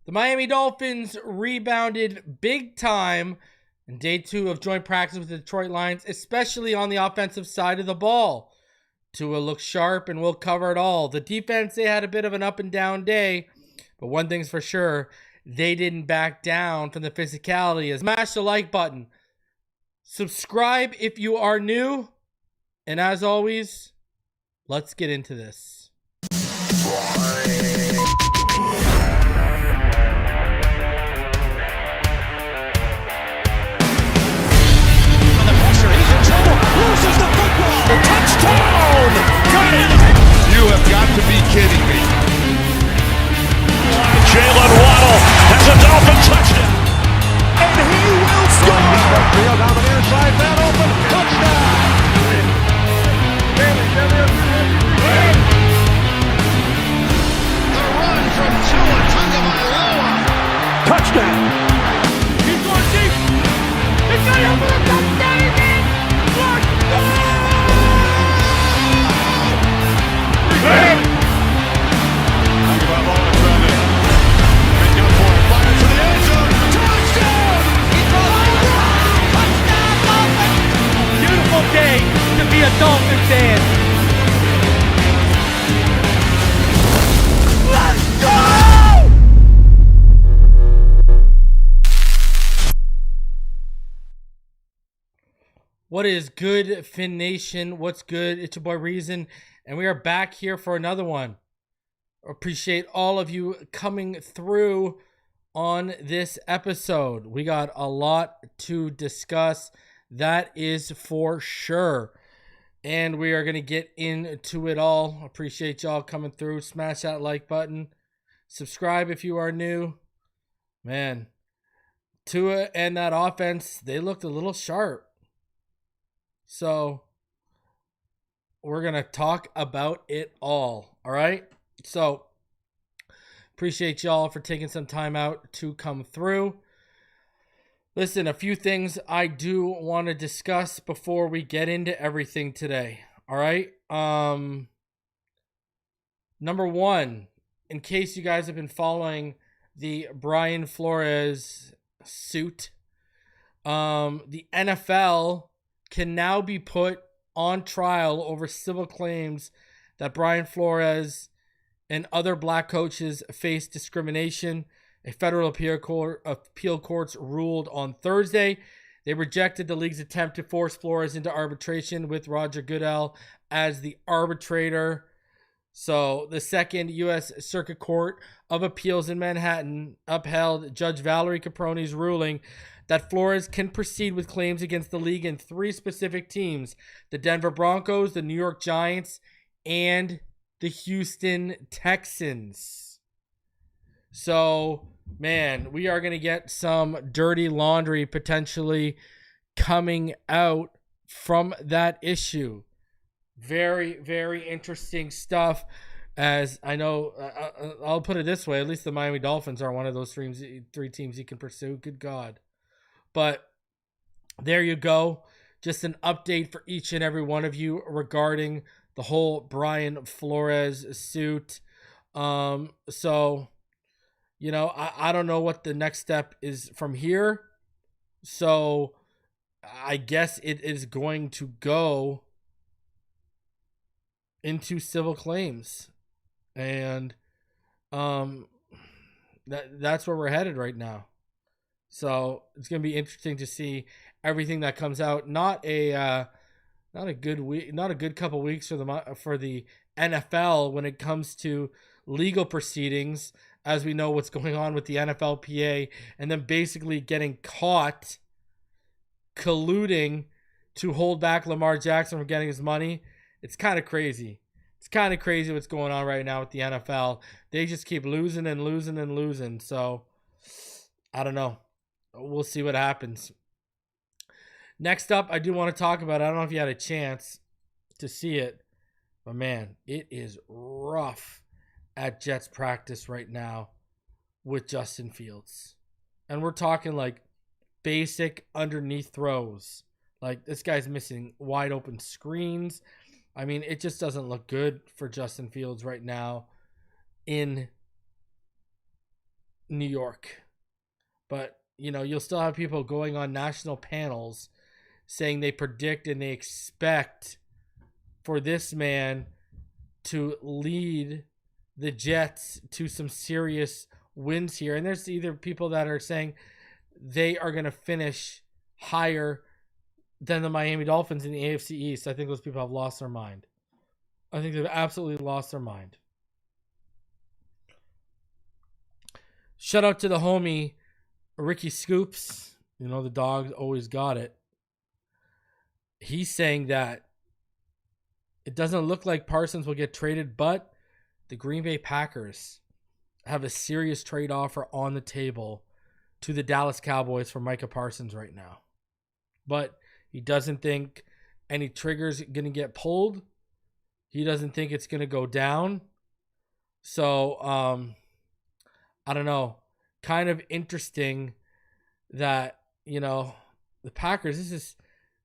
The Miami Dolphins rebounded big time in day 2 of joint practice with the Detroit Lions, especially on the offensive side of the ball. Tua looks sharp and will cover it all. The defense, they had a bit of an up and down day, but one thing's for sure, they didn't back down from the physicality. Smash the like button. Subscribe if you are new. And as always, let's get into this. Loses the football. Touchdown! Got it! You have got to be kidding me. Jalen Waddle has a Dolphin touchdown. And he will score! Field down the near side, that open. Touchdown! The run from Tua Tagovailoa. Touchdown! He's going deep. He's got it for the touchdown. Beautiful day to be a Dolphin fan. Let's go! What is good, Fin Nation? What's good? It's your boy Reason, and we are back here for another one. Appreciate all of you coming through on this episode. We got a lot to discuss, that is for sure. And we are going to get into it all. Appreciate y'all coming through. Smash that like button. Subscribe if you are new. Man, Tua and that offense, they looked a little sharp. So we're going to talk about it all right? So appreciate y'all for taking some time out to come through. Listen, a few things I do want to discuss before we get into everything today. All right. Number one, in case you guys have been following the Brian Flores suit, the NFL can now be put on trial over civil claims that Brian Flores and other black coaches face discrimination. A federal appeal courts ruled on Thursday. They rejected the league's attempt to force Flores into arbitration with Roger Goodell as the arbitrator. So the Second U.S. Circuit Court of Appeals in Manhattan upheld Judge Valerie Caprone's ruling that Flores can proceed with claims against the league in 3 specific teams: the Denver Broncos, the New York Giants, and the Houston Texans. So, man, we are going to get some dirty laundry potentially coming out from that issue. Very, very interesting stuff. As I know, I'll put it this way, at least the Miami Dolphins are one of those 3 teams you can pursue. Good God. But there you go. Just an update for each and every one of you regarding the whole Brian Flores suit. So, you know, I don't know what the next step is from here. So I guess it is going to go into civil claims. And that's where we're headed right now. So it's going to be interesting to see everything that comes out. Not a good week, not a good couple weeks for the NFL when it comes to legal proceedings, as we know what's going on with the NFLPA, and then basically getting caught colluding to hold back Lamar Jackson from getting his money. It's kind of crazy. It's kind of crazy what's going on right now with the NFL. They just keep losing and losing and losing. So I don't know. We'll see what happens. Next up, I do want to talk about, I don't know if you had a chance to see it, but man, it is rough at Jets practice right now with Justin Fields. And we're talking like basic underneath throws. Like, this guy's missing wide open screens. I mean, it just doesn't look good for Justin Fields right now in New York. But, you'll still have people going on national panels saying they predict and they expect for this man to lead the Jets to some serious wins here. And there's either people that are saying they are going to finish higher than the Miami Dolphins in the AFC East. I think those people have lost their mind. I think they've absolutely lost their mind. Shout out to the homie Ricky Scoops. The dog always got it. He's saying that it doesn't look like Parsons will get traded, but the Green Bay Packers have a serious trade offer on the table to the Dallas Cowboys for Micah Parsons right now. But he doesn't think any trigger's going to get pulled. He doesn't think it's going to go down. So, I don't know. Kind of interesting that, the Packers, this is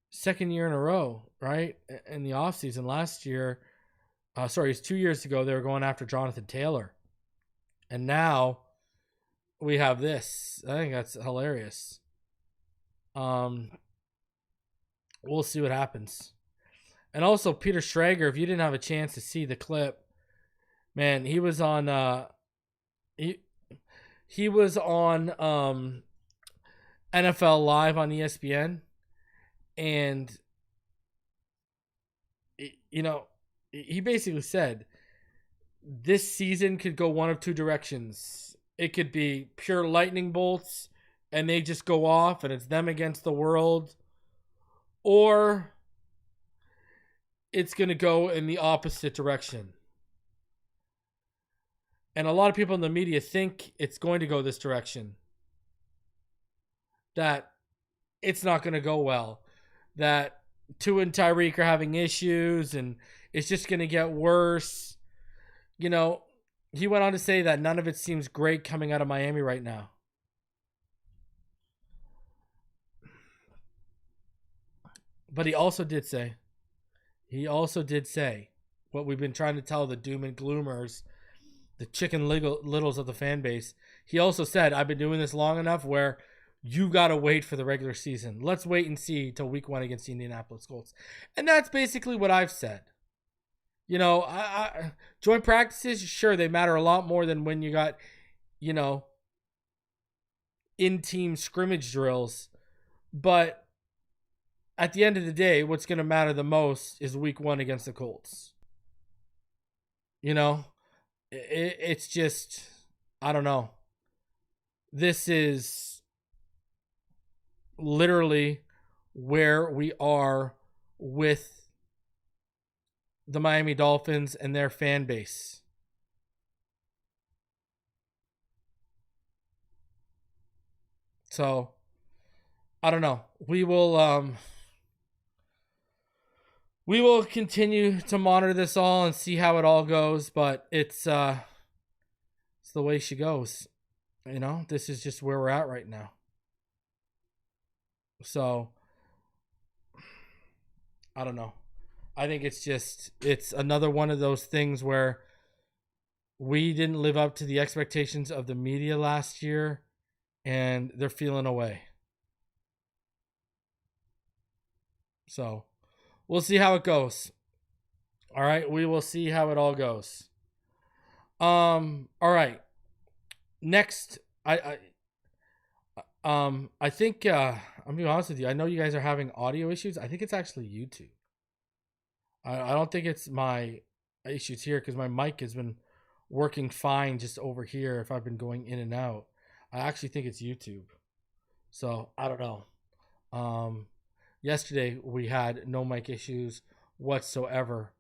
second year in a row, right? In the offseason last year, it's 2 years ago, they were going after Jonathan Taylor. And now we have this. I think that's hilarious. We'll see what happens. And also Peter Schrager, if you didn't have a chance to see the clip, man, he was on he was on NFL Live on ESPN, and he basically said this season could go one of two directions. It could be pure lightning bolts and they just go off and it's them against the world, or it's going to go in the opposite direction. And a lot of people in the media think it's going to go this direction. That it's not going to go well. That Tua and Tyreek are having issues and it's just going to get worse. He went on to say that none of it seems great coming out of Miami right now. But he also did say what we've been trying to tell the doom and gloomers, the chicken littles of the fan base. He also said, I've been doing this long enough where you got to wait for the regular season. Let's wait and see till week 1 against the Indianapolis Colts. And that's basically what I've said. I joint practices, sure, they matter a lot more than when you got, in-team scrimmage drills. But at the end of the day, what's going to matter the most is week 1 against the Colts. It's just, I don't know. This is literally where we are with the Miami Dolphins and their fan base. So, I don't know. We will continue to monitor this all and see how it all goes, but it's the way she goes. This is just where we're at right now. So, I don't know. I think it's another one of those things where we didn't live up to the expectations of the media last year, and they're feeling away. So, we'll see how it goes. All right, we will see how it all goes. All right. Next, I think I'm gonna be honest with you. I know you guys are having audio issues. I think it's actually YouTube. I don't think it's my issues here because my mic has been working fine just over here if I've been going in and out. I actually think it's YouTube. So, I don't know. Yesterday, we had no mic issues whatsoever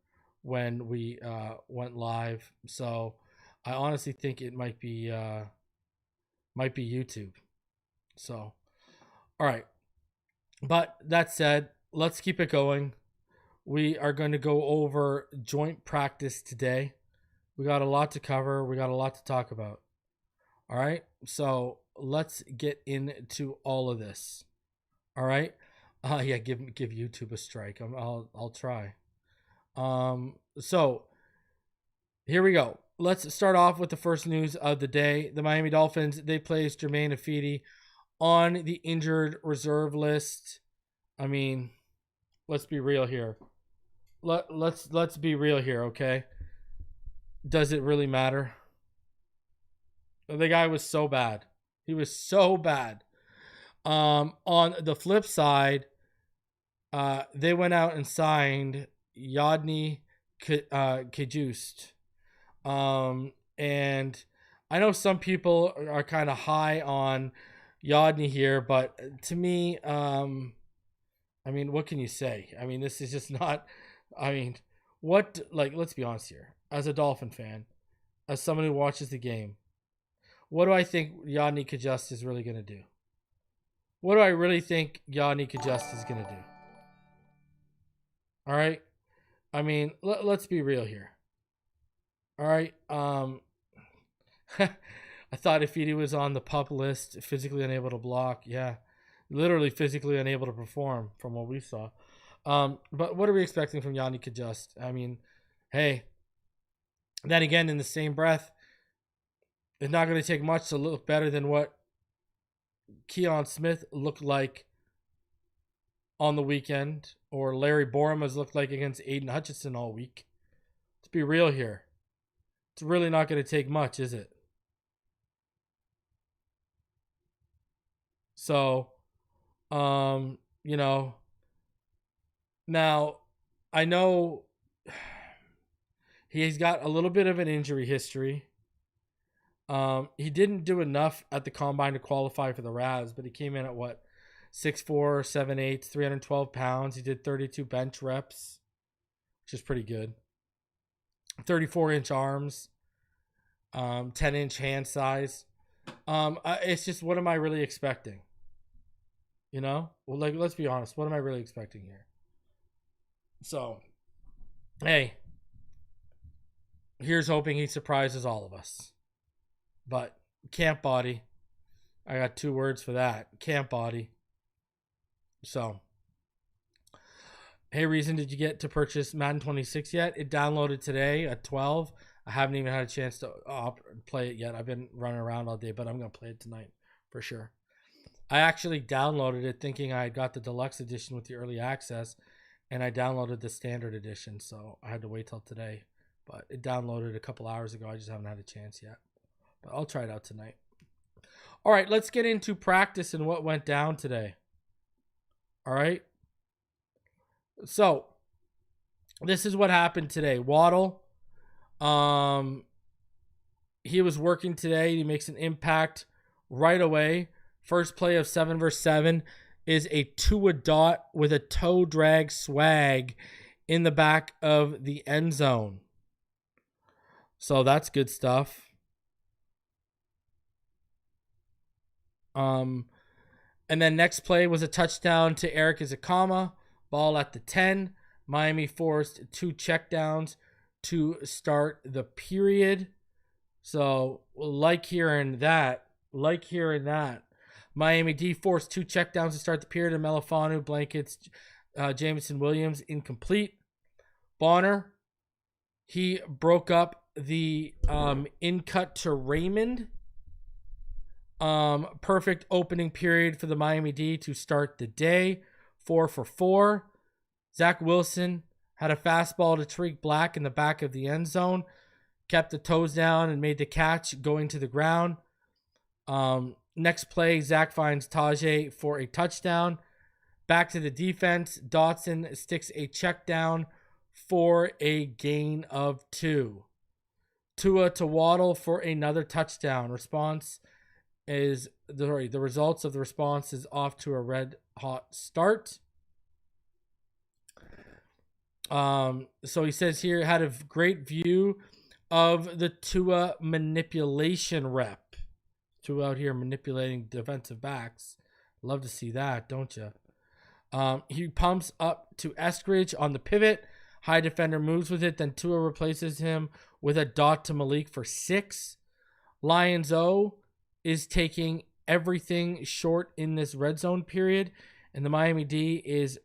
when we went live. So, I honestly think it might be YouTube. So, all right. But that said, let's keep it going. We are going to go over joint practice today. We got a lot to cover. We got a lot to talk about. All right. So let's get into all of this. All right. Yeah. Give YouTube a strike. I'll try. So here we go. let's start off with the first news of the day. The Miami Dolphins, they placed Jermaine Ifedi on the injured reserve list. I mean, let's be real here. Let's be real here, okay? Does it really matter? The guy was so bad. He was so bad. On the flip side, they went out and signed Yodny Cajuste. And I know some people are kind of high on Yodny here, but to me, I mean, what can you say? I mean, this is just not, I mean, let's be honest here. As a Dolphin fan, as someone who watches the game, what do I think Yodny Cajuste is really going to do? What do I really think Yodny Cajuste is going to do? All right. I mean, let's be real here. All right. I thought Ifedi was on the PUP list, physically unable to block. Yeah. Literally physically unable to perform from what we saw. But what are we expecting from Yodny Cajuste? I mean, hey, then again, in the same breath, it's not going to take much to look better than what Keon Smith looked like on the weekend, or Larry Borum has looked like against Aiden Hutchinson all week. Let's be real here. It's really not going to take much, is it? So, you know, now I know he's got a little bit of an injury history. He didn't do enough at the combine to qualify for the Ravs, but he came in at what? 6'4", 7'8", 312 pounds. He did 32 bench reps, which is pretty good. 34-inch arms, 10-inch hand size. It's just, what am I really expecting? You know? Well, like, let's be honest. What am I really expecting here? So, hey, here's hoping he surprises all of us. But camp body, I got 2 words for that. Camp body. So, hey, Reason, did you get to purchase Madden 26 yet? It downloaded today at 12. I haven't even had a chance to play it yet. I've been running around all day, but I'm going to play it tonight for sure. I actually downloaded it thinking I got the deluxe edition with the early access, and I downloaded the standard edition, so I had to wait till today. But it downloaded a couple hours ago. I just haven't had a chance yet. But I'll try it out tonight. All right, let's get into practice and what went down today. All right. So, this is what happened today. Waddle, he was working today. He makes an impact right away. First play of 7 versus 7 is a Tua dot with a toe drag swag in the back of the end zone. So that's good stuff. And then next play was a touchdown to Eric Izakama. Ball at the 10. Miami forced 2 checkdowns to start the period. So, like hearing that. Miami D forced 2 checkdowns to start the period. And Melifanu blankets Jameson Williams incomplete. Bonner, he broke up the in-cut to Raymond. Perfect opening period for the Miami D to start the day. 4 for 4. Zach Wilson had a fastball to Tariq Black in the back of the end zone. Kept the toes down and made the catch going to the ground. Next play, Zach finds Tajay for a touchdown. Back to the defense. Dotson sticks a check down for a gain of 2. Tua to Waddle for another touchdown. The results of the response is off to a red hot start. So he says here, had a great view of the Tua manipulation rep. Tua out here manipulating defensive backs. Love to see that, don't you? He pumps up to Eskridge on the pivot. High defender moves with it. Then Tua replaces him with a dot to Malik for 6. Lions O is taking everything short in this red zone period. And the Miami D is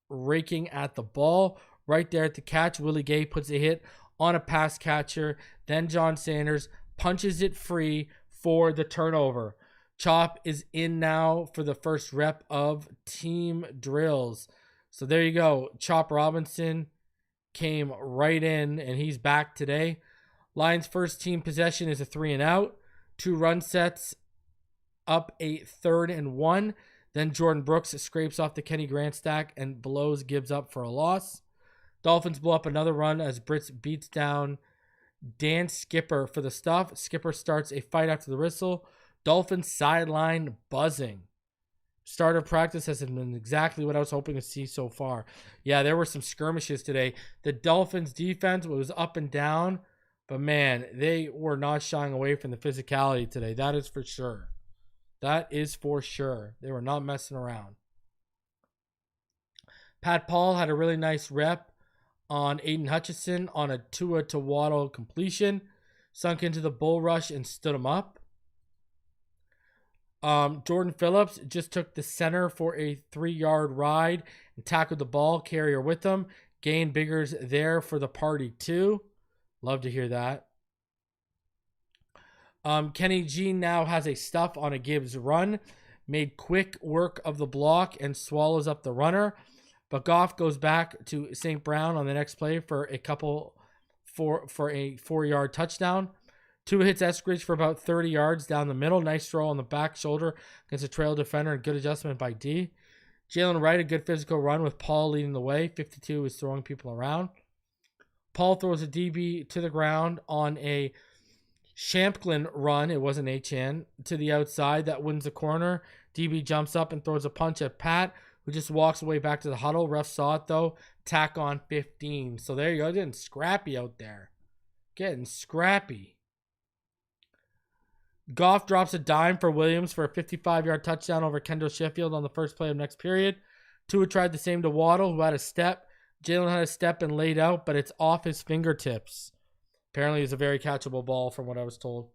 raking at the ball. Right there at the catch, Willie Gay puts a hit on a pass catcher. Then John Sanders punches it free for the turnover. Chop is in now for the first rep of team drills. So there you go. Chop Robinson came right in, and he's back today. Lions' first team possession is a 3-and-out. 2 run sets up a 3rd and 1. Then Jordan Brooks scrapes off the Kenny Grant stack and blows Gibbs up for a loss. Dolphins blow up another run as Brits beats down Dan Skipper for the stuff. Skipper starts a fight after the whistle. Dolphins sideline buzzing. Starter practice has been exactly what I was hoping to see so far. Yeah, there were some skirmishes today. The Dolphins defense was up and down, but man, they were not shying away from the physicality today. That is for sure. That is for sure. They were not messing around. Pat Paul had a really nice rep on Aiden Hutchinson on a Tua Tagovailoa completion. Sunk into the bull rush and stood him up. Jordan Phillips just took the center for a 3-yard ride and tackled the ball carrier with him. Gain Bigger's there for the party too. Love to hear that. Kenny G now has a stuff on a Gibbs run. Made quick work of the block and swallows up the runner. But Goff goes back to St. Brown on the next play for a 4-yard touchdown. Tua hits Eskridge for about 30 yards down the middle. Nice throw on the back shoulder against a trail defender and good adjustment by D. Jalen Wright, a good physical run with Paul leading the way. 52 is throwing people around. Paul throws a DB to the ground on a Shampklin run. It wasn't HN to the outside that wins the corner. DB jumps up and throws a punch at Pat, who just walks away back to the huddle. Ref saw it though. Tack on 15. So there you go. Getting scrappy out there. Getting scrappy. Goff drops a dime for Williams for a 55-yard touchdown over Kendall Sheffield on the first play of next period. Tua tried the same to Waddle, who had a step. Jalen had a step and laid out, but it's off his fingertips. Apparently, it's a very catchable ball from what I was told.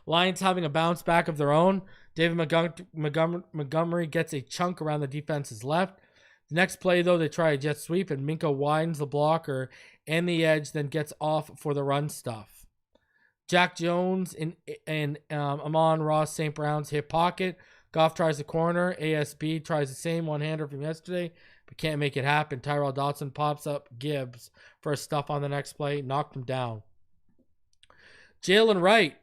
Lions having a bounce back of their own. David Montgomery gets a chunk around the defense's left. The next play, though, they try a jet sweep, and Minka widens the blocker and the edge, then gets off for the run stuff. Jack Jones and Amon-Ra St. Brown's hip pocket. Goff tries the corner. ASB tries the same one-hander from yesterday, but can't make it happen. Tyrell Dodson pops up Gibbs for a stuff on the next play. Knocked him down. Jalen Wright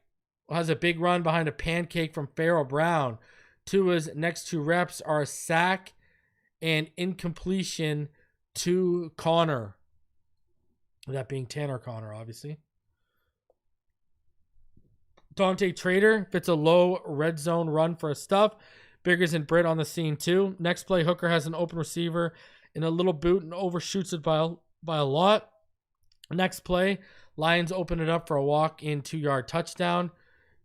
has a big run behind a pancake from Pharaoh Brown. Tua's next 2 reps are a sack and incompletion to Connor. That being Tanner Connor, obviously. Dante Trader fits a low red zone run for a stuff. Biggers and Britt on the scene too. Next play, Hooker has an open receiver in a little boot and overshoots it by a lot. Next play, Lions open it up for a walk-in 2-yard touchdown.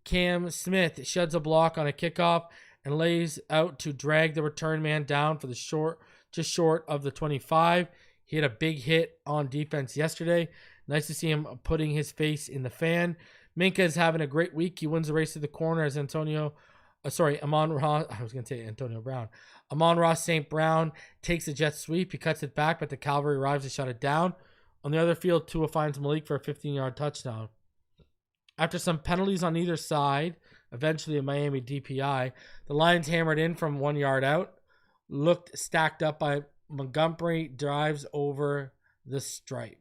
Cam Smith sheds a block on a kickoff and lays out to drag the return man down for the just short of the 25. He had a big hit on defense yesterday. Nice to see him putting his face in the fan. Minka is having a great week. He wins the race to the corner as Amon-Ra, I was going to say Antonio Brown. Amon-Ra St. Brown takes a jet sweep. He cuts it back, but the cavalry arrives to shut it down. On the other field, Tua finds Malik for a 15-yard touchdown. After some penalties on either side, eventually a Miami DPI, the Lions hammered in from 1 yard out. Looked stacked up by Montgomery, drives over the stripe.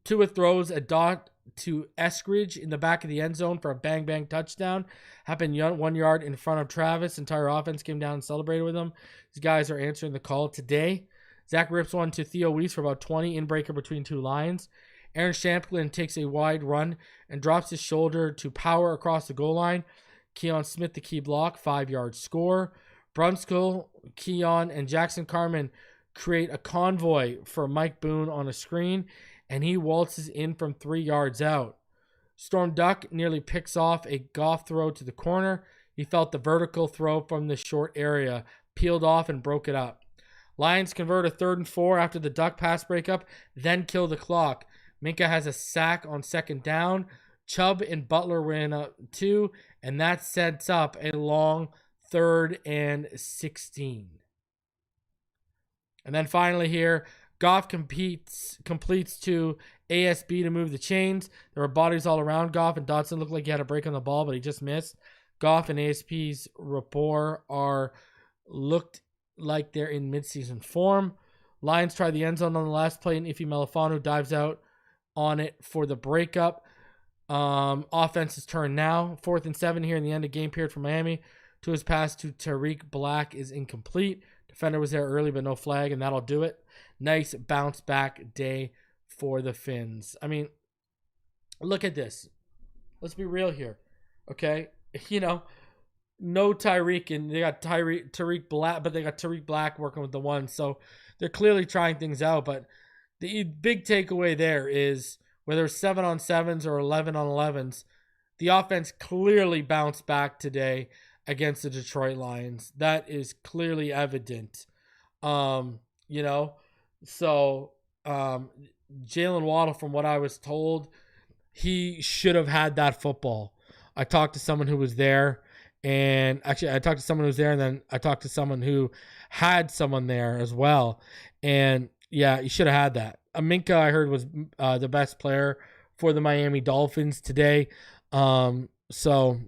Tua throws a dot to Eskridge in the back of the end zone for a bang-bang touchdown. Happened 1 yard in front of Travis. Entire offense came down and celebrated with him. These guys are answering the call today. Zach rips one to Theo Weiss for about 20, inbreaker between 2 lines. Aaron Shamplin takes a wide run and drops his shoulder to power across the goal line. Keon Smith, the key block, 5-yard score. Brunskill, Keon, and Jackson Carman create a convoy for Mike Boone on a screen, and he waltzes in from 3 yards out. Storm Duck nearly picks off a Goff throw to the corner. He felt the vertical throw from the short area, peeled off and broke it up. Lions convert a 3rd and 4 after the Duck pass breakup, then kill the clock. Minka has a sack on 2nd down. Chubb and Butler ran up 2, and that sets up a long 3rd and 16. And then finally here, Goff completes to ASB to move the chains. There were bodies all around Goff, and Dotson looked like he had a break on the ball, but he just missed. Goff and ASP's rapport looked like they're in midseason form. Lions try the end zone on the last play, and Ife Melifonwu dives out on it for the breakup. Offense's turn now. 4th and 7 here in the end of game period for Miami. To his pass to Tariq Black is incomplete. Defender was there early, but no flag, and that'll do it. Nice bounce back day for the Fins. I mean, look at this. Let's be real here, okay? No Tyreek, and they got Tariq Black, but they got Tariq Black working with the one, so they're clearly trying things out. But the big takeaway there is whether it's 7-on-7s or 11-on-11s, the offense clearly bounced back today against the Detroit Lions. That is clearly evident. So Jalen Waddle, from what I was told, he should have had that football. I talked to someone who was there, and actually I talked to someone who was there, and then I talked to someone who had someone there as well. And yeah, you should have had that. Aminka, I heard, was the best player for the Miami Dolphins today. So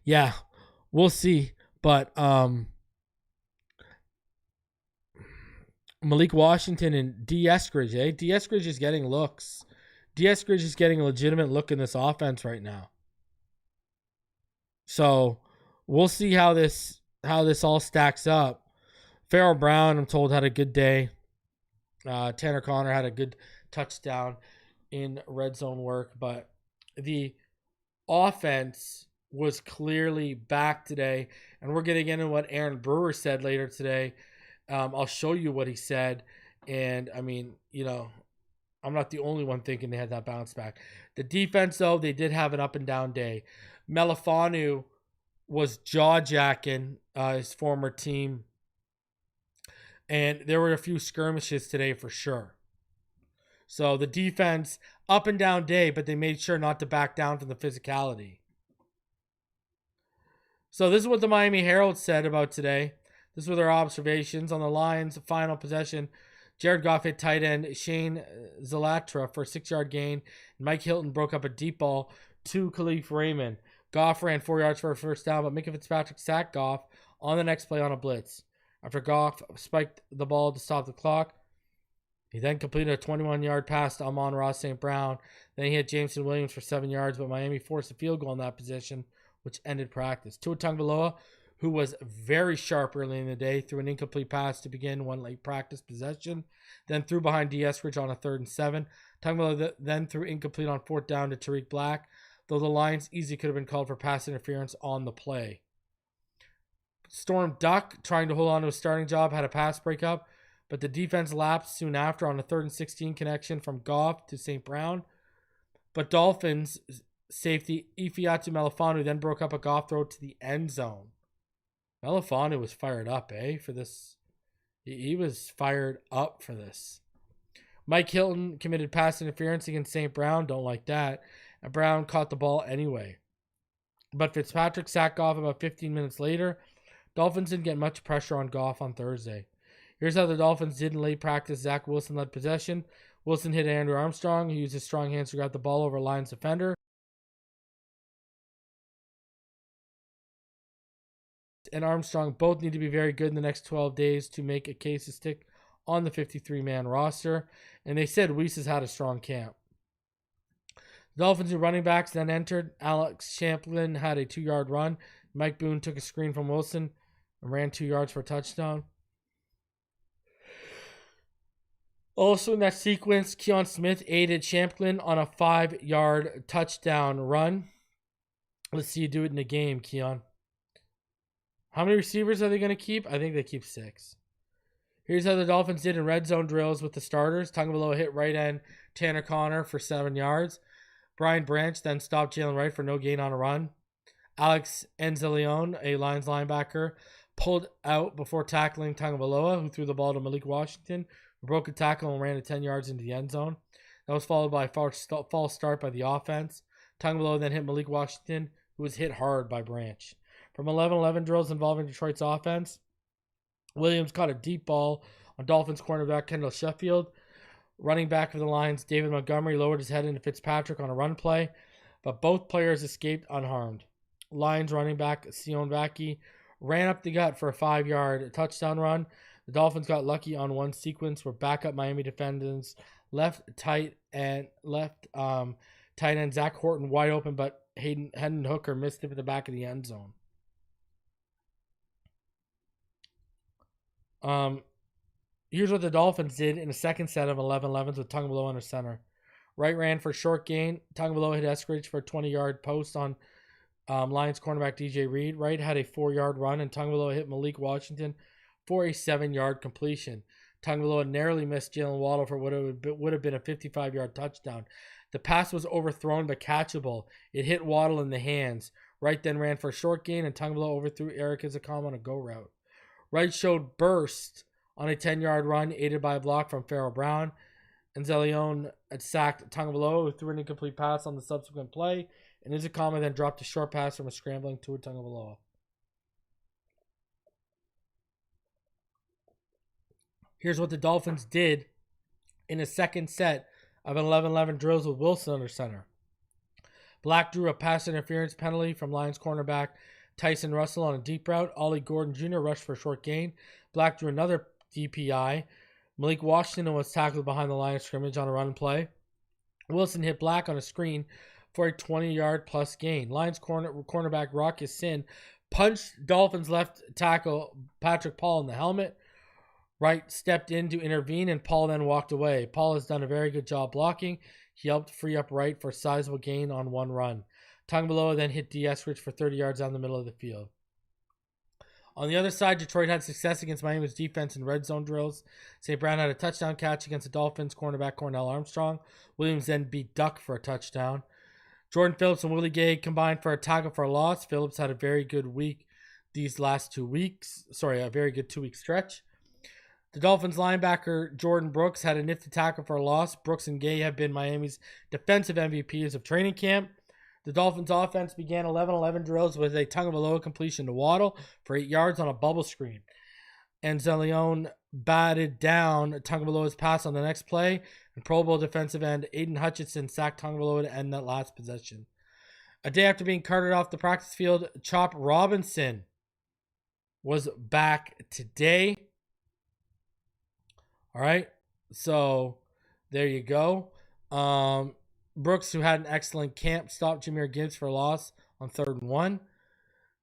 yeah, we'll see. But Malik Washington and Eskridge, D. Eskridge is getting looks. D. Eskridge is getting a legitimate look in this offense right now. So we'll see how this all stacks up. Farrell Brown, I'm told, had a good day. Tanner Connor had a good touchdown in red zone work, but the offense was clearly back today, and we're getting into what Aaron Brewer said later today. I'll show you what he said, and I mean, I'm not the only one thinking they had that bounce back. The defense, though, they did have an up and down day. Melifonwu was jaw-jacking his former team, and there were a few skirmishes today for sure. So the defense, up and down day, but they made sure not to back down from the physicality. So this is what the Miami Herald said about today. This were their observations on the Lions' final possession. Jared Goff hit tight end Shane Zalatra for a 6-yard gain. Mike Hilton broke up a deep ball to Khalif Raymond. Goff ran 4 yards for a first down, but Minka Fitzpatrick sacked Goff on the next play on a blitz. After Goff spiked the ball to stop the clock, he then completed a 21-yard pass to Amon-Ra St. Brown. Then he hit Jameson Williams for 7 yards, but Miami forced a field goal in that position, which ended practice. Tua Tagovailoa, who was very sharp early in the day, threw an incomplete pass to begin one late practice possession, then threw behind Eskridge on a 3rd and 7. Tagovailoa then threw incomplete on 4th down to Tariq Black, though the Lions easily could have been called for pass interference on the play. Storm Duck, trying to hold on to his starting job, had a pass breakup, but the defense lapsed soon after on a 3rd and 16 connection from Goff to St. Brown. But Dolphins safety Ifeatu Melifonwu then broke up a Goff throw to the end zone. Melifonwu was fired up, for this. He was fired up for this. Mike Hilton committed pass interference against St. Brown. Don't like that. And Brown caught the ball anyway. But Fitzpatrick sacked Goff about 15 minutes later. Dolphins didn't get much pressure on Goff on Thursday. Here's how the Dolphins did in late practice. Zach Wilson led possession. Wilson hit Andrew Armstrong, who used his strong hands to grab the ball over a Lions defender. And Armstrong both need to be very good in the next 12 days to make a case to stick on the 53-man roster. And they said Weiss has had a strong camp. The Dolphins' new running backs then entered. Alex Champlin had a 2-yard run. Mike Boone took a screen from Wilson and ran 2 yards for a touchdown. Also in that sequence, Keon Smith aided Champlin on a 5-yard touchdown run. Let's see you do it in the game, Keon. How many receivers are they going to keep? I think they keep 6. Here's how the Dolphins did in red zone drills with the starters. Tagovailoa hit right end Tanner Connor for 7 yards. Brian Branch then stopped Jalen Wright for no gain on a run. Alex Enzelion, a Lions linebacker, pulled out before tackling Tagovailoa, who threw the ball to Malik Washington, who broke a tackle and ran it 10 yards into the end zone. That was followed by a false start by the offense. Tagovailoa then hit Malik Washington, who was hit hard by Branch. From 11-11 drills involving Detroit's offense, Williams caught a deep ball on Dolphins cornerback Kendall Sheffield. Running back for the Lions, David Montgomery, lowered his head into Fitzpatrick on a run play, but both players escaped unharmed. Lions running back Sion Vaki ran up the gut for a 5-yard touchdown run. The Dolphins got lucky on one sequence where backup Miami defenders left tight end Zach Horton wide open, but Hendon Hooker missed it at the back of the end zone. Here's what the Dolphins did in the second set of 11-11s with Tagovailoa under center. Wright ran for a short gain. Tagovailoa hit Eskridge for a 20-yard post on Lions cornerback DJ Reed. Wright had a 4-yard run, and Tagovailoa hit Malik Washington for a 7-yard completion. Tagovailoa narrowly missed Jalen Waddle for what would have been a 55-yard touchdown. The pass was overthrown but catchable. It hit Waddle in the hands. Wright then ran for a short gain, and Tagovailoa overthrew Eric Izakama on a go route. Wright showed burst on a 10-yard run, aided by a block from Farrell Brown. And Zelion had sacked Tagovailoa, who threw an incomplete pass on the subsequent play. And Izakama then dropped a short pass from a scrambling Tua Tagovailoa. Here's what the Dolphins did in a second set of 11-11 drills with Wilson under center. Black drew a pass interference penalty from Lions cornerback Tyson Russell on a deep route. Ollie Gordon Jr. rushed for a short gain. Black drew another DPI. Malik Washington was tackled behind the line of scrimmage on a run play. Wilson hit Black on a screen for a 20-yard plus gain. Lions cornerback Rock Ya-Sin punched Dolphins left tackle Patrick Paul in the helmet. Wright stepped in to intervene, and Paul then walked away. Paul has done a very good job blocking. He helped free up Wright for a sizable gain on one run. Tagovailoa then hit Eskridge for 30 yards down the middle of the field. On the other side, Detroit had success against Miami's defense in red zone drills. St. Brown had a touchdown catch against the Dolphins cornerback Cornell Armstrong. Williams then beat Duck for a touchdown. Jordan Phillips and Willie Gay combined for a tackle for a loss. Phillips had a very good week these last 2 weeks. A very good 2-week stretch. The Dolphins linebacker Jordan Brooks had a nifty tackle for a loss. Brooks and Gay have been Miami's defensive MVPs of training camp. The Dolphins offense began 11-11 drills with a Tagovailoa completion to Waddle for 8 yards on a bubble screen. And Zelion batted down Tagovailoa's pass on the next play, and Pro Bowl defensive end Aiden Hutchinson sacked Tagovailoa to end that last possession. A day after being carted off the practice field, Chop Robinson was back today. All right, so there you go. Brooks, who had an excellent camp, stopped Jahmyr Gibbs for a loss on 3rd and 1.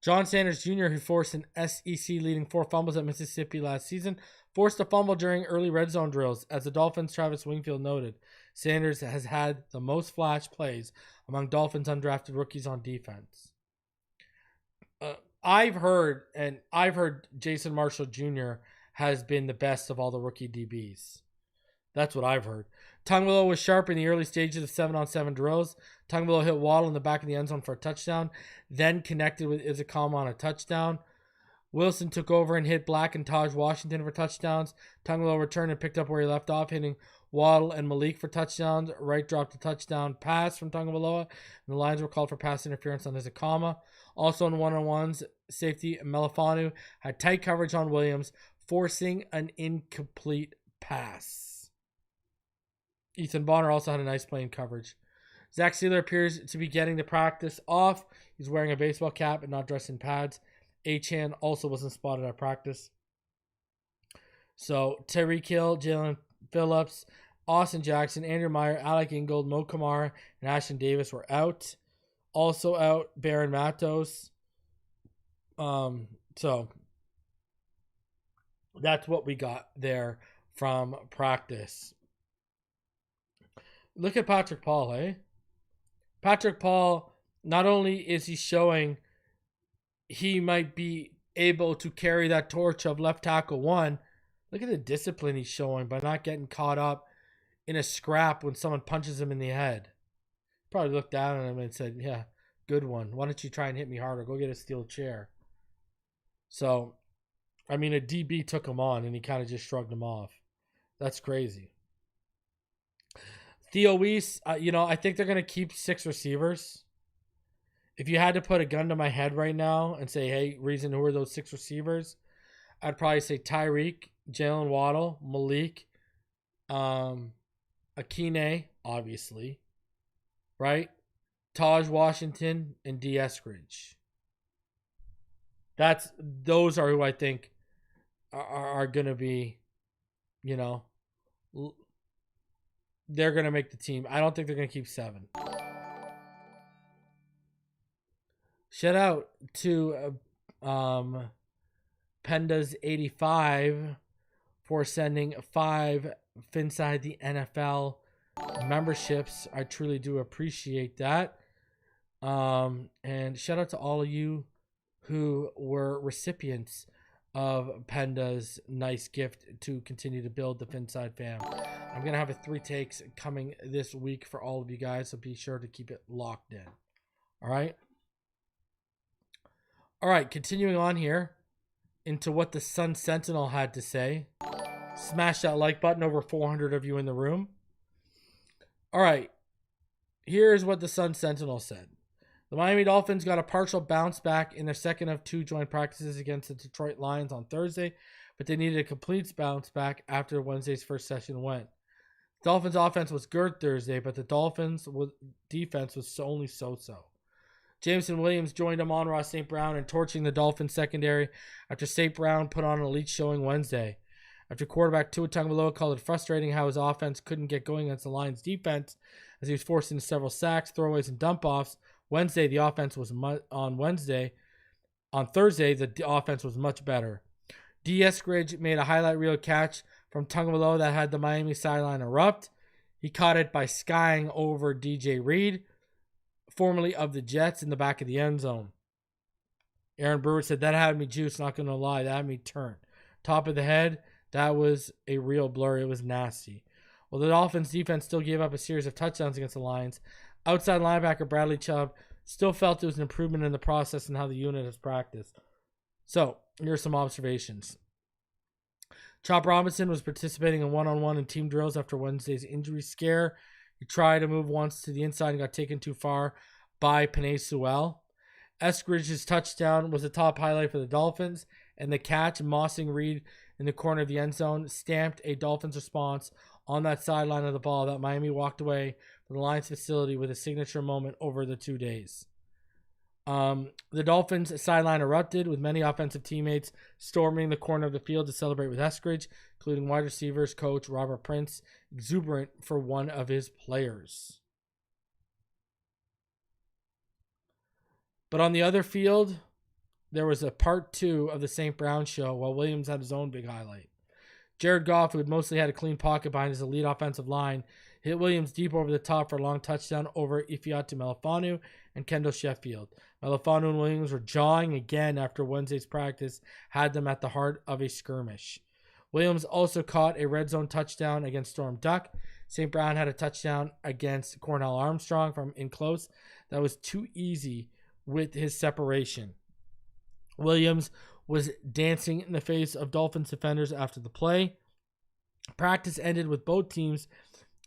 John Sanders Jr., who forced an SEC-leading 4 fumbles at Mississippi last season, forced a fumble during early red zone drills. As the Dolphins' Travis Wingfield noted, Sanders has had the most flash plays among Dolphins undrafted rookies on defense. I've heard Jason Marshall Jr. has been the best of all the rookie DBs. That's what I've heard. Tagovailoa was sharp in the early stages of 7-on-7 drills. Tagovailoa hit Waddle in the back of the end zone for a touchdown, then connected with Izakama on a touchdown. Wilson took over and hit Black and Taj Washington for touchdowns. Tagovailoa returned and picked up where he left off, hitting Waddle and Malik for touchdowns. Wright dropped a touchdown pass from Tagovailoa, and the Lions were called for pass interference on Izakama. Also in one-on-ones, safety Melifanu had tight coverage on Williams, forcing an incomplete pass. Ethan Bonner also had a nice play in coverage. Zach Sealer appears to be getting the practice off. He's wearing a baseball cap and not dressed in pads. Achan also wasn't spotted at practice. So Tyreek Hill, Jalen Phillips, Austin Jackson, Andrew Meyer, Alec Ingold, Mo Kamara, and Ashton Davis were out. Also out, Baron Matos. So that's what we got there from practice. Look at Patrick Paul, eh? Patrick Paul, not only is he showing he might be able to carry that torch of left tackle 1, look at the discipline he's showing by not getting caught up in a scrap when someone punches him in the head. Probably looked down at him and said, yeah, good one. Why don't you try and hit me harder? Go get a steel chair. So, I mean, a DB took him on and he kind of just shrugged him off. That's crazy. Theo Weiss, I think they're going to keep 6 receivers. If you had to put a gun to my head right now and say, hey, Reason, who are those 6 receivers? I'd probably say Tyreek, Jalen Waddle, Malik, Akine, obviously, right? Taj Washington and Eskridge. Those are who I think are going to be, you know, they're going to make the team. I don't think they're going to keep 7. Shout out to Penda's 85 for sending 5 Phinside The NFL memberships. I truly do appreciate that. And shout out to all of you who were recipients of Penda's nice gift to continue to build the Phinside fam. I'm going to have a 3 takes coming this week for all of you guys, so be sure to keep it locked in. All right? All right, continuing on here into what the Sun Sentinel had to say. Smash that like button, over 400 of you in the room. All right, here's what the Sun Sentinel said. The Miami Dolphins got a partial bounce back in their second of 2 joint practices against the Detroit Lions on Thursday, but they needed a complete bounce back after Wednesday's first session went. The Dolphins offense was good Thursday, but the Dolphins defense was only so-so. Jameson Williams joined Amon-Ra St. Brown in torching the Dolphins secondary after St. Brown put on an elite showing Wednesday. After quarterback Tua Tagovailoa called it frustrating how his offense couldn't get going against the Lions defense as he was forced into several sacks, throwaways, and dump-offs, Wednesday, the offense was on Thursday, the offense was much better. Eskridge made a highlight reel catch from Tagovailoa that had the Miami sideline erupt. He caught it by skying over DJ Reed, formerly of the Jets, in the back of the end zone. Aaron Brewer said, "That had me juiced, not going to lie. That had me turned. Top of the head, that was a real blur. It was nasty." Well, the Dolphins defense still gave up a series of touchdowns against the Lions. Outside linebacker Bradley Chubb still felt there was an improvement in the process and how the unit has practiced. So, here's some observations. Chop Robinson was participating in one-on-one and team drills after Wednesday's injury scare. He tried to move once to the inside and got taken too far by Penei Sewell. Eskridge's touchdown was the top highlight for the Dolphins, and the catch, mossing Reed in the corner of the end zone, stamped a Dolphins response on that sideline of the ball that Miami walked away from the Lions facility with a signature moment over the 2 days. The Dolphins sideline erupted with many offensive teammates storming the corner of the field to celebrate with Eskridge, including wide receivers coach Robert Prince, exuberant for one of his players. But on the other field, there was a part 2 of the St. Brown show while Williams had his own big highlight. Jared Goff, who had mostly had a clean pocket behind his elite offensive line, hit Williams deep over the top for a long touchdown over Ifeatu Melifonwu and Kendall Sheffield. Melifonwu and Williams were jawing again after Wednesday's practice had them at the heart of a skirmish. Williams also caught a red zone touchdown against Storm Duck. St. Brown had a touchdown against Cornell Armstrong from in close that was too easy with his separation. Williams was dancing in the face of Dolphins defenders after the play. Practice ended with both teams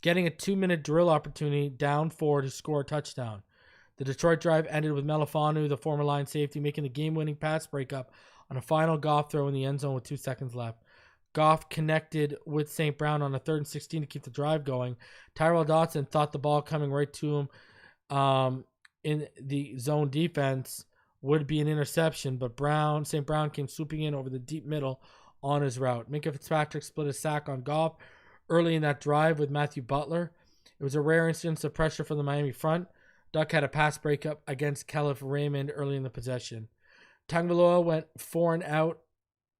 getting a 2-minute drill opportunity down 4 to score a touchdown. The Detroit drive ended with Melifonwu, the former line safety, making the game-winning pass breakup on a final Goff throw in the end zone with 2 seconds left. Goff connected with St. Brown on a 3rd and 16 to keep the drive going. Tyrell Dodson thought the ball coming right to him in the zone defense would be an interception, but St. Brown came swooping in over the deep middle on his route. Minkah Fitzpatrick split a sack on Goff early in that drive with Matthew Butler. It was a rare instance of pressure from the Miami front. Duck had a pass breakup against Khalif Raymond early in the possession. Tagovailoa went 4 and out.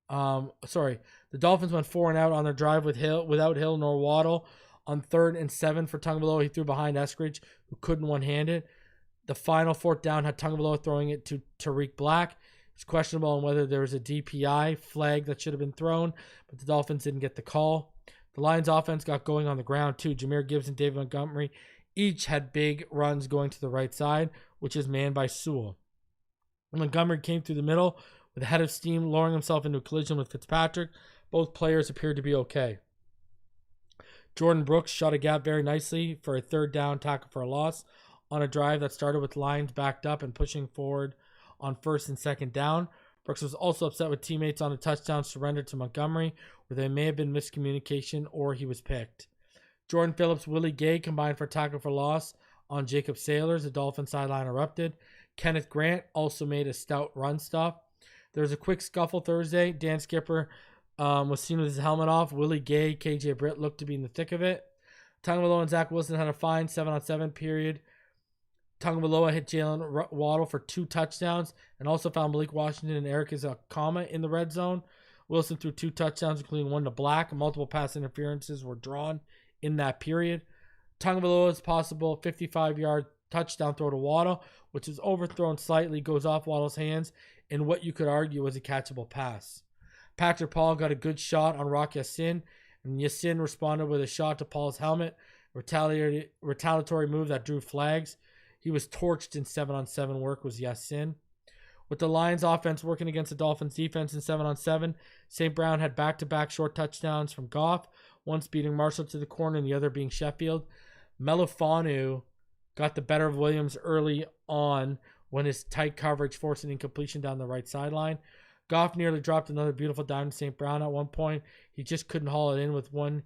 The Dolphins went 4 and out on their drive without Hill nor Waddle. On 3rd and 7 for Tagovailoa, he threw behind Eskridge, who couldn't one-hand it. The final 4th down had Tagovailoa throwing it to Tariq Black. It's questionable on whether there was a DPI flag that should have been thrown, but the Dolphins didn't get the call. The Lions offense got going on the ground too. Jahmyr Gibbs and David Montgomery each had big runs going to the right side, which is manned by Sewell. Montgomery came through the middle with a head of steam, lowering himself into a collision with Fitzpatrick. Both players appeared to be okay. Jordan Brooks shot a gap very nicely for a 3rd down tackle for a loss on a drive that started with Lions backed up and pushing forward on 1st and 2nd down. Brooks was also upset with teammates on a touchdown surrender to Montgomery, where there may have been miscommunication or he was picked. Jordan Phillips, Willie Gay combined for a tackle for loss on Jacob Sailors. The Dolphins sideline erupted. Kenneth Grant also made a stout run stop. There was a quick scuffle Thursday. Dan Skipper was seen with his helmet off. Willie Gay, KJ Britt looked to be in the thick of it. Tagovailoa and Zach Wilson had a fine 7-on-7 period. Tagovailoa hit Jalen Waddle for 2 touchdowns and also found Malik Washington and Eric Ezukanma in the red zone. Wilson threw 2 touchdowns, including 1 to Black. Multiple pass interferences were drawn in that period. Tagovailoa's possible 55-yard touchdown throw to Waddle, which is overthrown slightly, goes off Waddle's hands in what you could argue was a catchable pass. Patrick Paul got a good shot on Rock Ya-Sin, and Ya-Sin responded with a shot to Paul's helmet, retaliatory move that drew flags. He was torched in 7-on-7 work was Ya-Sin. With the Lions offense working against the Dolphins defense in 7-on-7, St. Brown had back-to-back short touchdowns from Goff, once beating Marshall to the corner and the other being Sheffield. Melifanu got the better of Williams early on when his tight coverage forced an incompletion down the right sideline. Goff nearly dropped another beautiful dime to St. Brown at one point. He just couldn't haul it in with one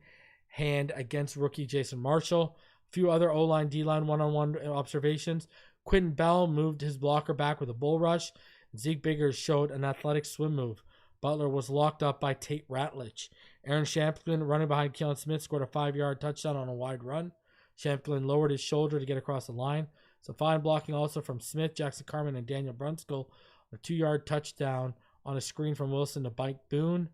hand against rookie Jason Marshall. A few other O-line, D-line one-on-one observations. Quentin Bell moved his blocker back with a bull rush. Zeke Biggers showed an athletic swim move. Butler was locked up by Tate Ratledge. Aaron Champlin, running behind Keelan Smith, scored a 5-yard touchdown on a wide run. Champlin lowered his shoulder to get across the line. So fine blocking also from Smith, Jackson Carman, and Daniel Brunskill. A 2-yard touchdown on a screen from Wilson to Mike Boone.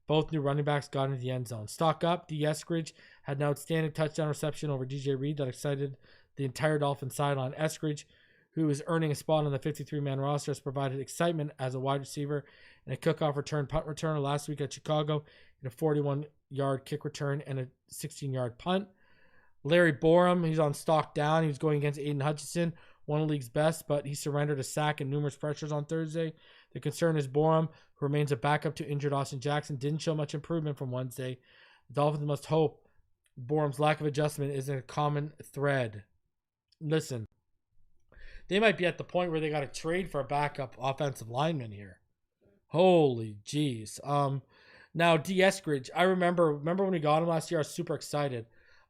Both new running backs got into the end zone. Stock up, D. Eskridge had an outstanding touchdown reception over DJ Reed that excited the entire Dolphins sideline. Eskridge, who is earning a spot on the 53-man roster, has provided excitement as a wide receiver and a kickoff return, punt returner last week at Chicago in a 41-yard kick return and a 16-yard punt. Larry Borum, he's on stock down. He was going against Aiden Hutchinson, one of the league's best, but he surrendered a sack and numerous pressures on Thursday. The concern is Borum, who remains a backup to injured Austin Jackson, didn't show much improvement from Wednesday. The Dolphins must hope Borum's lack of adjustment isn't a common thread. Listen, they might be at the point where they got to trade for a backup offensive lineman here. Holy jeez. Now, D. Eskridge, I remember when we got him last year, I was super excited.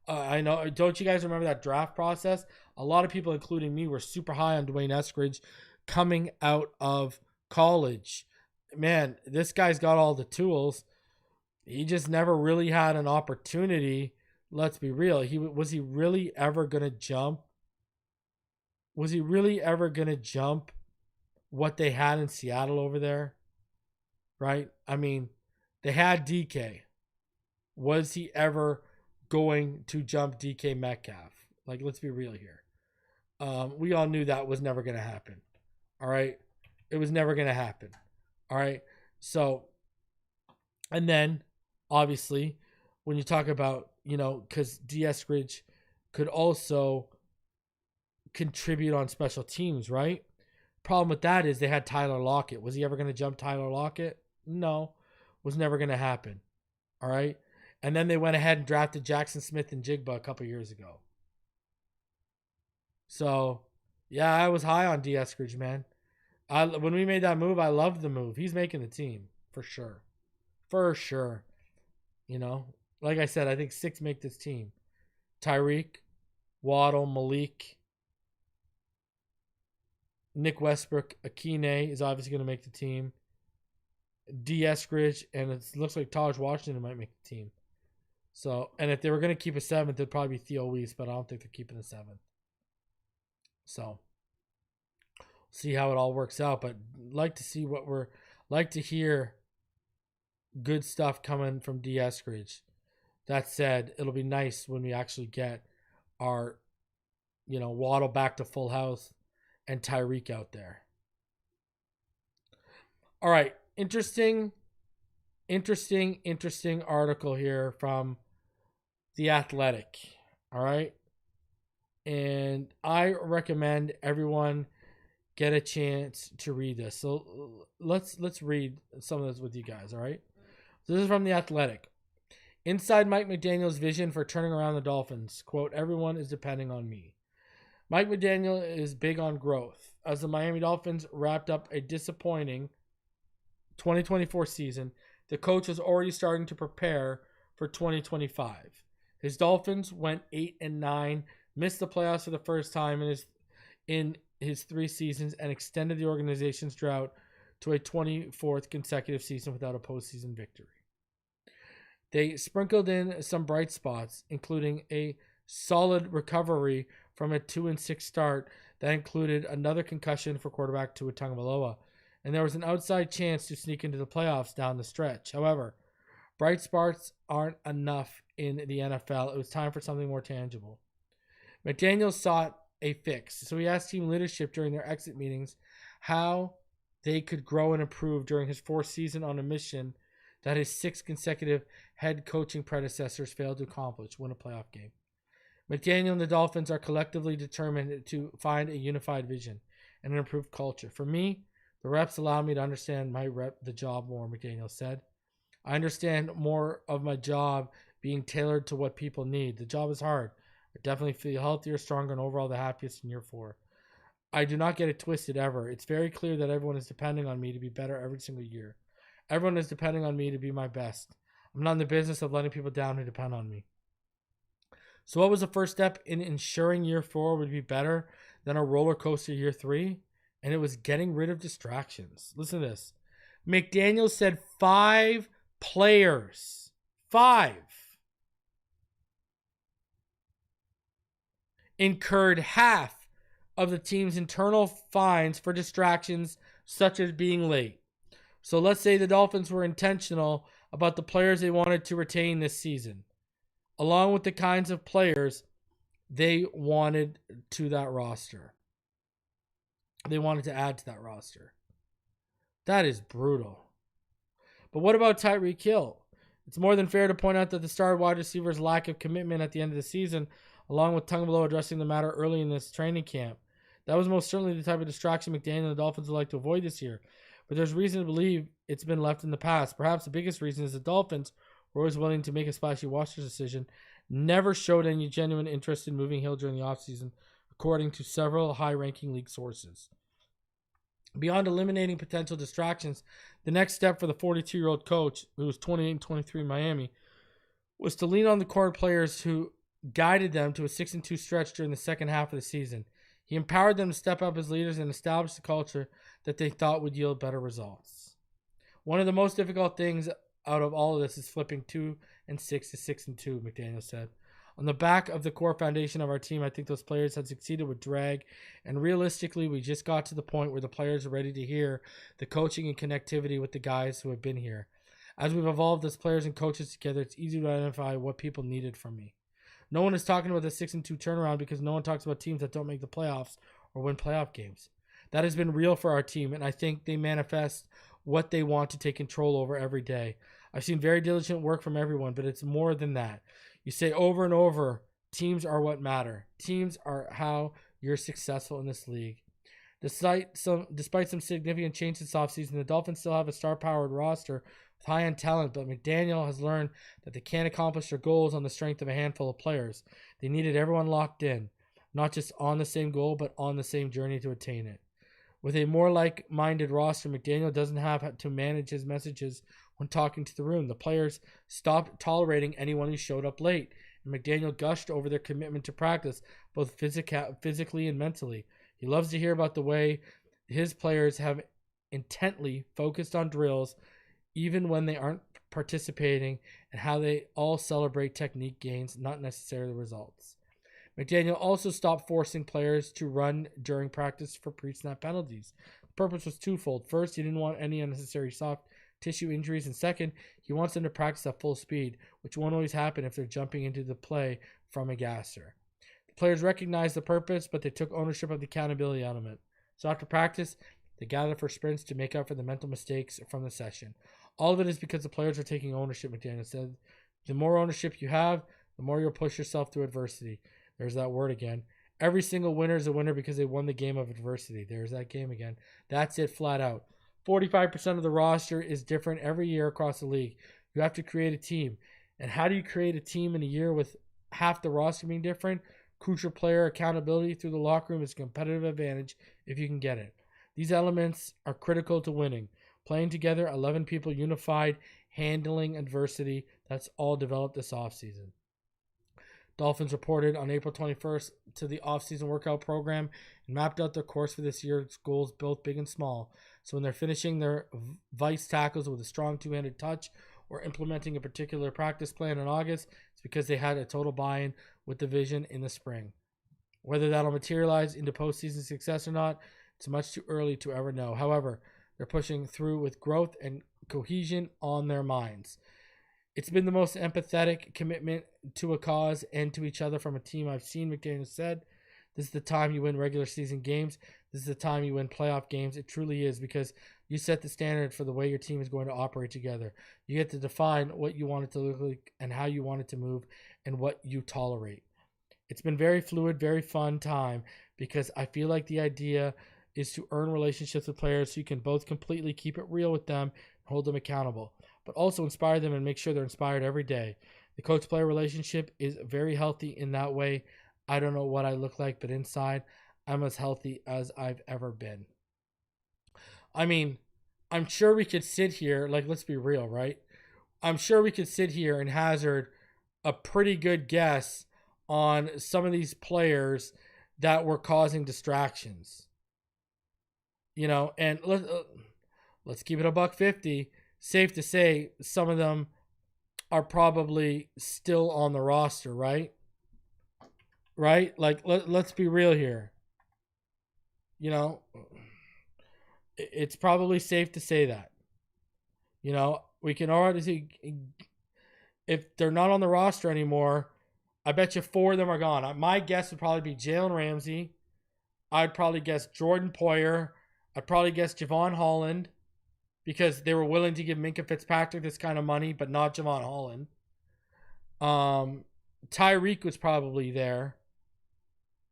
I know, don't you guys remember that draft process? A lot of people, including me, were super high on Dwayne Eskridge coming out of college. Man, this guy's got all the tools. He just never really had an opportunity. Let's be real. Was he really ever going to jump? Was he really ever going to jump what they had in Seattle over there? Right? I mean, they had DK. Was he ever going to jump DK Metcalf? Like, let's be real here. We all knew that was never going to happen. All right? It was never going to happen. All right? So, and then, obviously, when you talk about, because D. Eskridge could also contribute on special teams, right? Problem with that is they had Tyler Lockett. Was he ever going to jump Tyler Lockett? No. Was never going to happen. All right? And then they went ahead and drafted Jackson Smith and Jigba a couple years ago. So, yeah, I was high on D. Eskridge, man. When we made that move, I loved the move. He's making the team, for sure. For sure. Like I said, I think 6 make this team. Tyreek, Waddle, Malik, Nick Westbrook, Akine is obviously going to make the team. D. Eskridge, and it looks like Taj Washington might make the team. So, and if they were going to keep a 7th, it'd probably be Theo Weiss, but I don't think they're keeping the 7th. So, see how it all works out. But like to see like to hear good stuff coming from D. Eskridge. That said, it'll be nice when we actually get our, Waddle back to full house and Tyreek out there. All right. Interesting article here from The Athletic. All right. And I recommend everyone get a chance to read this. So let's read some of this with you guys. All right. So this is from The Athletic. Inside Mike McDaniel's vision for turning around the Dolphins. Quote, everyone is depending on me. Mike McDaniel is big on growth. As the Miami Dolphins wrapped up a disappointing 2024 season, the coach was already starting to prepare for 2025. His Dolphins went 8-9, missed the playoffs for the first time in his 3 seasons, and extended the organization's drought to a 24th consecutive season without a postseason victory. They sprinkled in some bright spots, including a solid recovery from a 2-6 start that included another concussion for quarterback Tua Tagovailoa, and there was an outside chance to sneak into the playoffs down the stretch. However, bright spots aren't enough in the NFL. It was time for something more tangible. McDaniel sought a fix, so he asked team leadership during their exit meetings how they could grow and improve during his 4th season on a mission that his 6 consecutive head coaching predecessors failed to accomplish: win a playoff game. McDaniel and the Dolphins are collectively determined to find a unified vision and an improved culture. For me, the reps allowed me to understand the job more, McDaniel said. I understand more of my job being tailored to what people need. The job is hard. I definitely feel healthier, stronger, and overall the happiest in year 4. I do not get it twisted ever. It's very clear that everyone is depending on me to be better every single year. Everyone is depending on me to be my best. I'm not in the business of letting people down who depend on me. So what was the first step in ensuring year 4 would be better than a roller coaster year 3? And it was getting rid of distractions. Listen to this. McDaniel said 5 players. 5. Incurred half of the team's internal fines for distractions such as being late. So let's say the Dolphins were intentional about the players they wanted to retain this season, along with the kinds of players they wanted to that roster. They wanted to add to that roster. That is brutal. But what about Tyreek Hill? It's more than fair to point out that the star wide receiver's lack of commitment at the end of the season, along with Tagovailoa addressing the matter early in this training camp, that was most certainly the type of distraction McDaniel and the Dolphins would like to avoid this year. But there's reason to believe it's been left in the past. Perhaps the biggest reason is the Dolphins were always willing to make a splashy roster decision, never showed any genuine interest in moving Hill during the offseason, according to several high-ranking league sources. Beyond eliminating potential distractions, the next step for the 42-year-old coach, who was 28-23 in Miami, was to lean on the core players who guided them to a 6-2 stretch during the second half of the season. He empowered them to step up as leaders and establish the culture that they thought would yield better results. One of the most difficult things out of all of this is flipping 2-6 to 6-2, McDaniel said. On the back of the core foundation of our team, I think those players had succeeded with drag, and realistically, we just got to the point where the players are ready to hear the coaching and connectivity with the guys who have been here. As we've evolved as players and coaches together, it's easy to identify what people needed from me. No one is talking about the 6-2 turnaround because no one talks about teams that don't make the playoffs or win playoff games. That has been real for our team, and I think they manifest what they want to take control over every day. I've seen very diligent work from everyone, but it's more than that. You say over and over, teams are what matter. Teams are how you're successful in this league. Despite some significant changes this offseason, the Dolphins still have a star-powered roster with high-end talent, but McDaniel has learned that they can't accomplish their goals on the strength of a handful of players. They needed everyone locked in, not just on the same goal, but on the same journey to attain it. With a more like-minded roster, McDaniel doesn't have to manage his messages when talking to the room. The players stopped tolerating anyone who showed up late, and McDaniel gushed over their commitment to practice, both physically and mentally. He loves to hear about the way his players have intently focused on drills, even when they aren't participating, and how they all celebrate technique gains, not necessarily results. McDaniel also stopped forcing players to run during practice for pre-snap penalties. The purpose was twofold. First, he didn't want any unnecessary soft tissue injuries, and second, he wants them to practice at full speed, which won't always happen if they're jumping into the play from a gasser. The players recognized the purpose, but they took ownership of the accountability element. So after practice, they gathered for sprints to make up for the mental mistakes from the session. All of it is because the players are taking ownership, McDaniel said. The more ownership you have, the more you'll push yourself through adversity. There's that word again. Every single winner is a winner because they won the game of adversity. There's that game again. That's it, flat out. 45% of the roster is different every year across the league. You have to create a team. And how do you create a team in a year with half the roster being different? Crucial player accountability through the locker room is a competitive advantage if you can get it. These elements are critical to winning. Playing together, 11 people unified, handling adversity. That's all developed this offseason. Dolphins reported on April 21st to the offseason workout program and mapped out their course for this year's goals, both big and small. So when they're finishing their vice tackles with a strong two-handed touch or implementing a particular practice plan in August, it's because they had a total buy-in with the vision in the spring. Whether that'll materialize into postseason success or not, it's much too early to ever know. However, they're pushing through with growth and cohesion on their minds. It's been the most empathetic commitment to a cause and to each other from a team I've seen. McDaniel said, this is the time you win regular season games. This is the time you win playoff games. It truly is, because you set the standard for the way your team is going to operate together. You get to define what you want it to look like and how you want it to move and what you tolerate. It's been very fluid, very fun time, because I feel like the idea is to earn relationships with players so you can both completely keep it real with them and hold them accountable, but also inspire them and make sure they're inspired every day. The coach-player relationship is very healthy in that way. I don't know what I look like, but inside, I'm as healthy as I've ever been. I mean, I'm sure we could sit here, like, let's be real, right? I'm sure we could sit here and hazard a pretty good guess on some of these players that were causing distractions. You know, and let's keep it $150. Safe to say some of them are probably still on the roster, right? Right? Like, let's be real here. You know, it's probably safe to say that. You know, we can already see, if they're not on the roster anymore, I bet you 4 of them are gone. My guess would probably be Jalen Ramsey. I'd probably guess Jordan Poyer. I'd probably guess Javon Holland, because they were willing to give Minkah Fitzpatrick this kind of money, but not Javon Holland. Tyreek was probably there.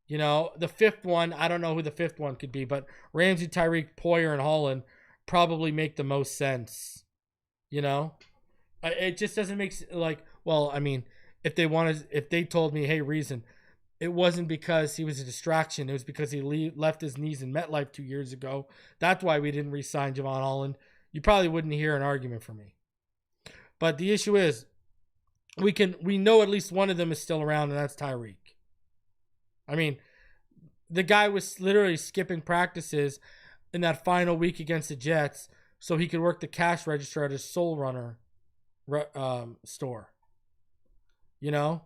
You know, the 5th one, I don't know who the 5th one could be, but Ramsey, Tyreek, Poyer, and Holland probably make the most sense. You know? It just doesn't make, like, well, I mean, if they told me, hey, reason, it wasn't because he was a distraction. It was because he left his knees in MetLife 2 years ago. That's why we didn't re-sign Javon Holland. You probably wouldn't hear an argument from me. But the issue is, we know at least one of them is still around, and that's Tyreek. I mean, the guy was literally skipping practices in that final week against the Jets so he could work the cash register at his Soul Runner store. You know?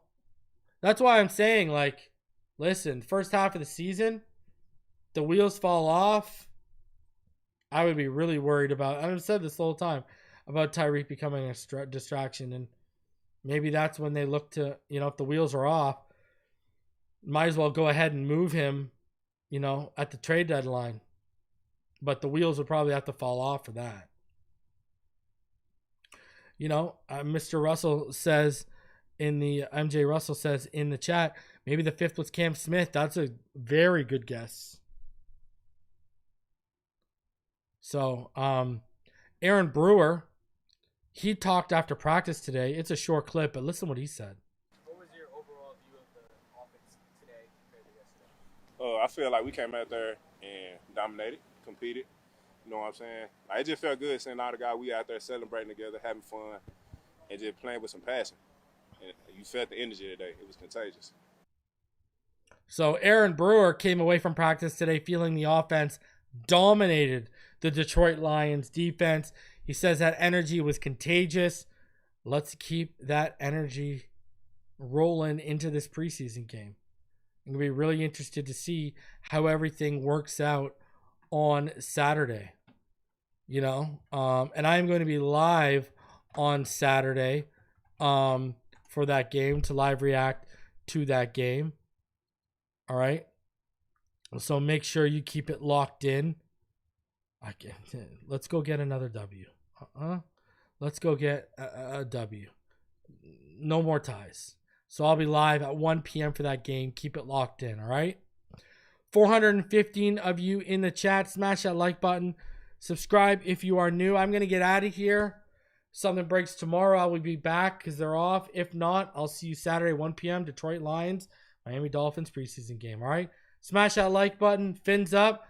That's why I'm saying, like, listen, first half of the season, the wheels fall off. I would be really worried about, I've said this the whole time, about Tyreek becoming a distraction. And maybe that's when they look to, you know, if the wheels are off, might as well go ahead and move him, you know, at the trade deadline. But the wheels would probably have to fall off for that. You know, Mr. Russell says, MJ Russell says in the chat, maybe the 5th was Cam Smith. That's a very good guess. So, Aaron Brewer, he talked after practice today. It's a short clip, but listen to what he said. What was your overall view of the offense today compared to yesterday? I feel like we came out there and dominated, competed. You know what I'm saying? Like, it just felt good seeing all the guys we out there celebrating together, having fun, and just playing with some passion. And you felt the energy today. It was contagious. So Aaron Brewer came away from practice today feeling the offense dominated the Detroit Lions defense. He says that energy was contagious. Let's keep that energy rolling into this preseason game. I'm going to be really interested to see how everything works out on Saturday. You know, and I'm going to be live on Saturday for that game, to live react to that game. All right. So make sure you keep it locked in. Let's go get another W. Let's go get a W. No more ties. So I'll be live at 1 p.m. for that game. Keep it locked in. All right. 415 of you in the chat. Smash that like button. Subscribe if you are new. I'm going to get out of here. Something breaks tomorrow, I will be back because they're off. If not, I'll see you Saturday, 1 p.m. Detroit Lions, Miami Dolphins preseason game. All right? Smash that like button. Fins up.